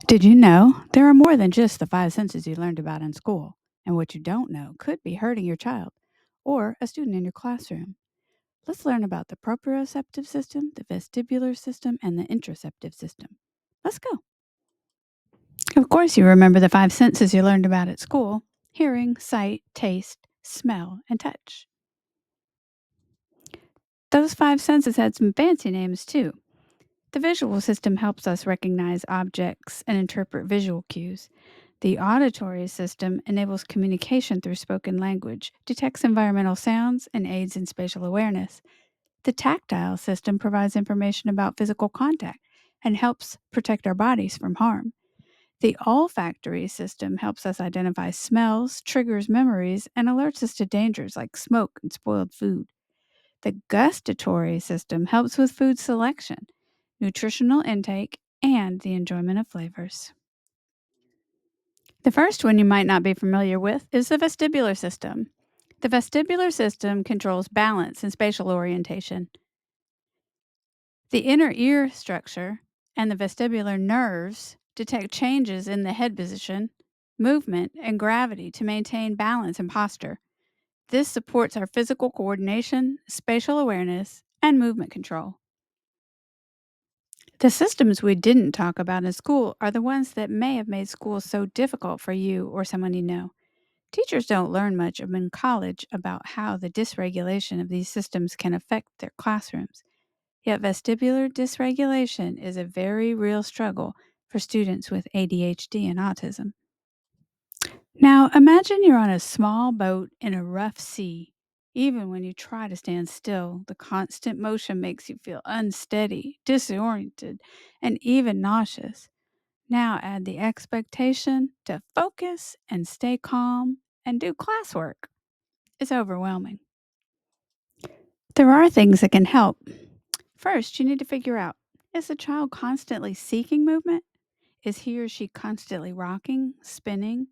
Did you know there are more than just the five senses you learned about in school? And what you don't know could be hurting your child or a student in your classroom. Let's learn about the proprioceptive system, the vestibular system, and the interoceptive system. Let's go. Of course, you remember the five senses you learned about at school: hearing, sight, taste, smell, and touch. Those five senses had some fancy names too. The visual system helps us recognize objects and interpret visual cues. The auditory system enables communication through spoken language, detects environmental sounds, and aids in spatial awareness. The tactile system provides information about physical contact and helps protect our bodies from harm. The olfactory system helps us identify smells, triggers memories, and alerts us to dangers like smoke and spoiled food. The gustatory system helps with food selection, nutritional intake, and the enjoyment of flavors. The first one you might not be familiar with is the vestibular system. The vestibular system controls balance and spatial orientation. The inner ear structure and the vestibular nerves detect changes in the head position, movement, and gravity to maintain balance and posture. This supports our physical coordination, spatial awareness, and movement control. The systems we didn't talk about in school are the ones that may have made school so difficult for you or someone you know. Teachers don't learn much in college about how the dysregulation of these systems can affect their classrooms. Yet, vestibular dysregulation is a very real struggle for students with ADHD and autism. Now, imagine you're on a small boat in a rough sea. Even when you try to stand still, the constant motion makes you feel unsteady, disoriented, and even nauseous. Now, add the expectation to focus and stay calm and do classwork. It's overwhelming. There are things that can help. First, you need to figure out, is the child constantly seeking movement? Is he or she constantly rocking, spinning,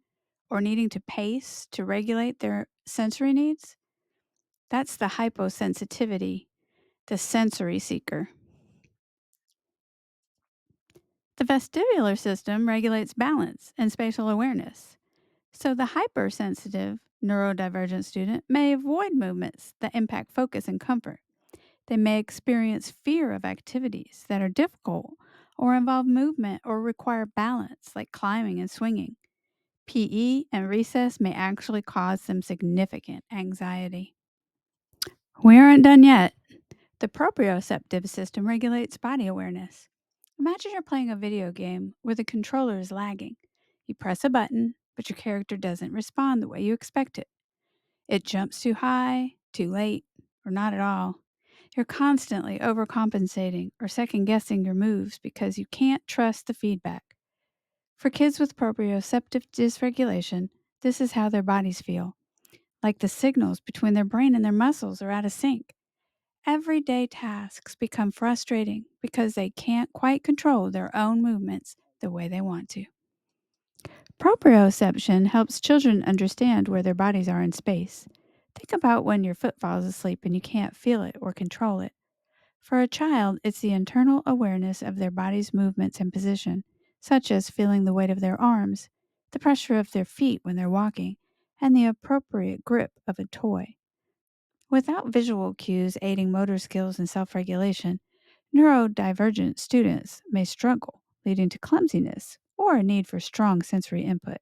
or needing to pace to regulate their sensory needs? That's the hyposensitivity, the sensory seeker. The vestibular system regulates balance and spatial awareness. So the hypersensitive neurodivergent student may avoid movements that impact focus and comfort. They may experience fear of activities that are difficult or involve movement or require balance, like climbing and swinging. PE and recess may actually cause them significant anxiety. We aren't done yet. The proprioceptive system regulates body awareness. Imagine you're playing a video game where the controller is lagging. You press a button, but your character doesn't respond the way you expect it. It jumps too high, too late, or not at all. You're constantly overcompensating or second guessing your moves because you can't trust the feedback. For kids with proprioceptive dysregulation, this is how their bodies feel, like the signals between their brain and their muscles are out of sync. Everyday tasks become frustrating because they can't quite control their own movements the way they want to. Proprioception helps children understand where their bodies are in space. Think about when your foot falls asleep and you can't feel it or control it. For a child, it's the internal awareness of their body's movements and position, such as feeling the weight of their arms, the pressure of their feet when they're walking, and the appropriate grip of a toy. Without visual cues aiding motor skills and self regulation, neurodivergent students may struggle, leading to clumsiness or a need for strong sensory input.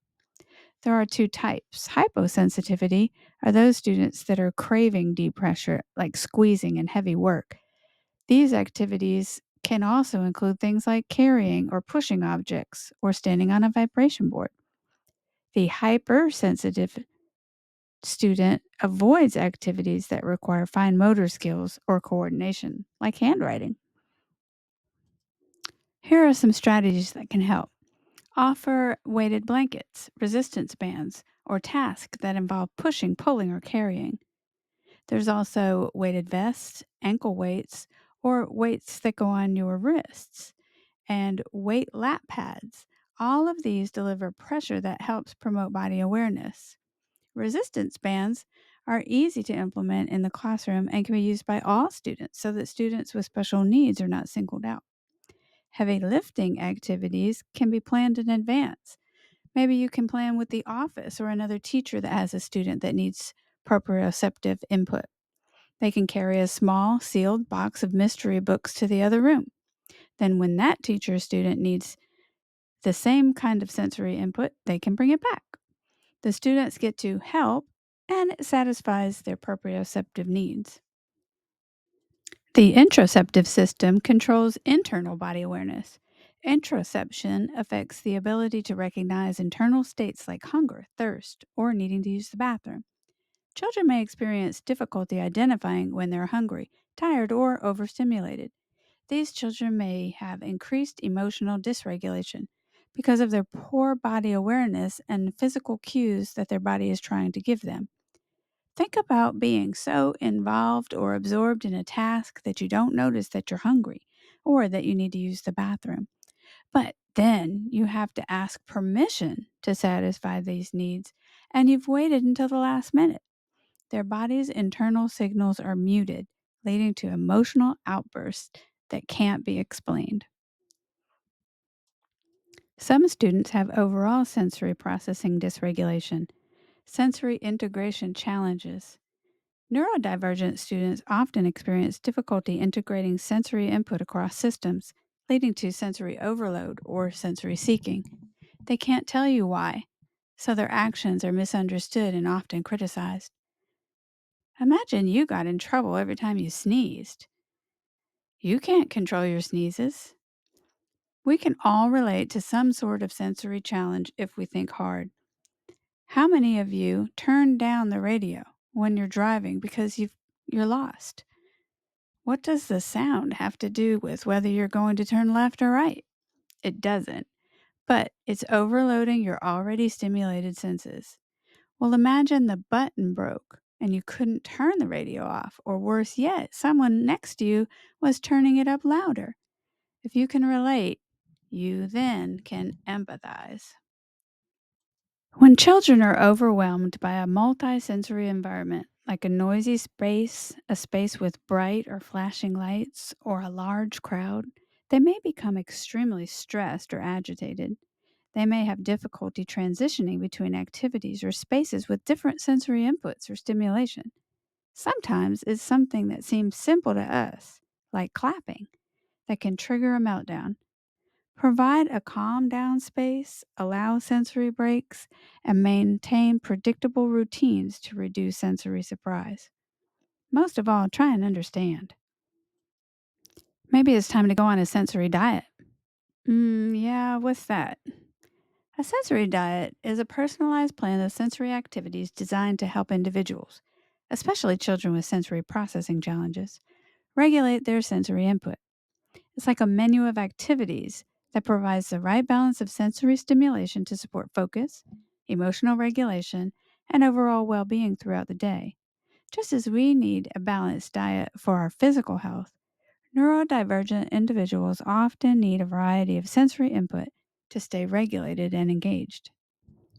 There are two types. Hyposensitivity are those students that are craving deep pressure, like squeezing and heavy work. These activities can also include things like carrying or pushing objects or standing on a vibration board. The hypersensitive student avoids activities that require fine motor skills or coordination, like handwriting. Here are some strategies that can help. Offer weighted blankets, resistance bands, or tasks that involve pushing, pulling, or carrying. There's also weighted vests, ankle weights, or weights that go on your wrists, and weight lap pads. All of these deliver pressure that helps promote body awareness. Resistance bands are easy to implement in the classroom and can be used by all students so that students with special needs are not singled out. Heavy lifting activities can be planned in advance. Maybe you can plan with the office or another teacher that has a student that needs proprioceptive input. They can carry a small, sealed box of mystery books to the other room. Then, when that teacher or student needs the same kind of sensory input, they can bring it back. The students get to help, and it satisfies their proprioceptive needs. The interoceptive system controls internal body awareness. Interoception affects the ability to recognize internal states like hunger, thirst, or needing to use the bathroom. Children may experience difficulty identifying when they're hungry, tired, or overstimulated. These children may have increased emotional dysregulation because of their poor body awareness and physical cues that their body is trying to give them. Think about being so involved or absorbed in a task that you don't notice that you're hungry or that you need to use the bathroom. But then you have to ask permission to satisfy these needs, and you've waited until the last minute. Their body's internal signals are muted, leading to emotional outbursts that can't be explained. Some students have overall sensory processing dysregulation, sensory integration challenges. Neurodivergent students often experience difficulty integrating sensory input across systems, leading to sensory overload or sensory seeking. They can't tell you why, so their actions are misunderstood and often criticized. Imagine you got in trouble every time you sneezed. You can't control your sneezes. We can all relate to some sort of sensory challenge if we think hard. How many of you turn down the radio when you're driving because you're lost? What does the sound have to do with whether you're going to turn left or right? It doesn't, but it's overloading your already stimulated senses. Well, imagine the button broke and you couldn't turn the radio off, or worse yet, someone next to you was turning it up louder. If you can relate, you then can empathize. When children are overwhelmed by a multisensory environment, like a noisy space, a space with bright or flashing lights, or a large crowd, they may become extremely stressed or agitated. They may have difficulty transitioning between activities or spaces with different sensory inputs or stimulation. Sometimes it's something that seems simple to us, like clapping, that can trigger a meltdown. Provide a calm down space, allow sensory breaks, and maintain predictable routines to reduce sensory surprise. Most of all, try and understand. Maybe it's time to go on a sensory diet. Yeah, what's that? A sensory diet is a personalized plan of sensory activities designed to help individuals, especially children with sensory processing challenges, regulate their sensory input. It's like a menu of activities that provides the right balance of sensory stimulation to support focus, emotional regulation, and overall well being throughout the day. Just as we need a balanced diet for our physical health, neurodivergent individuals often need a variety of sensory input to stay regulated and engaged.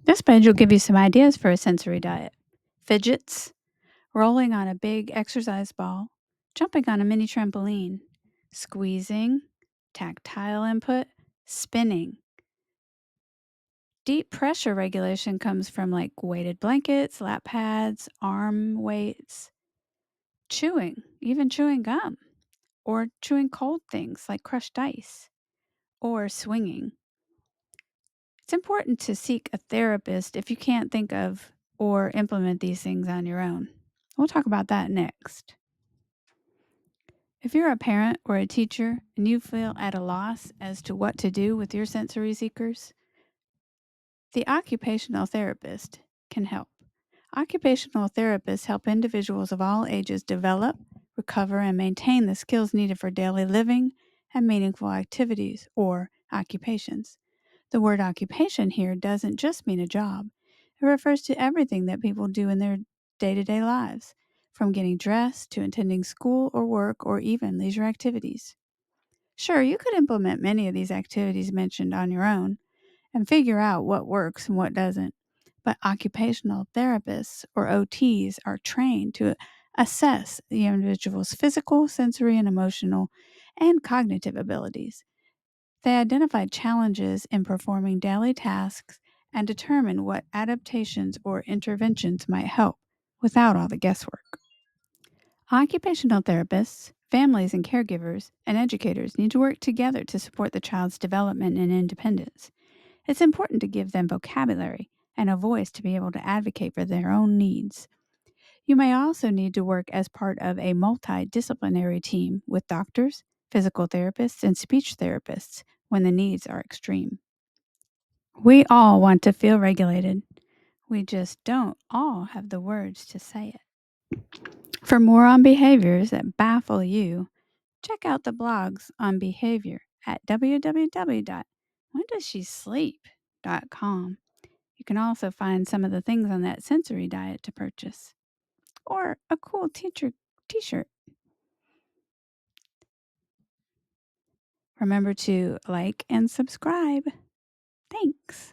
This page will give you some ideas for a sensory diet: fidgets, rolling on a big exercise ball, jumping on a mini trampoline, squeezing, tactile input, spinning. Deep pressure regulation comes from like weighted blankets, lap pads, arm weights, chewing, even chewing gum, or chewing cold things like crushed ice, or swinging. It's important to seek a therapist if you can't think of or implement these things on your own. We'll talk about that next. If you're a parent or a teacher and you feel at a loss as to what to do with your sensory seekers, the occupational therapist can help. Occupational therapists help individuals of all ages develop, recover, and maintain the skills needed for daily living and meaningful activities or occupations. The word occupation here doesn't just mean a job. It refers to everything that people do in their day to day lives, from getting dressed to attending school or work or even leisure activities. Sure, you could implement many of these activities mentioned on your own and figure out what works and what doesn't. But occupational therapists or OTs are trained to assess the individual's physical, sensory, and emotional and cognitive abilities. They identify challenges in performing daily tasks and determine what adaptations or interventions might help without all the guesswork. Occupational therapists, families and caregivers, and educators need to work together to support the child's development and independence. It's important to give them vocabulary and a voice to be able to advocate for their own needs. You may also need to work as part of a multidisciplinary team with doctors, physical therapists, and speech therapists when the needs are extreme. We all want to feel regulated. We just don't all have the words to say it. For more on behaviors that baffle you, check out the blogs on behavior at www.whendoessesleep.com. You can also find some of the things on that sensory diet to purchase, or a cool teacher t-shirt. Remember to like and subscribe. Thanks.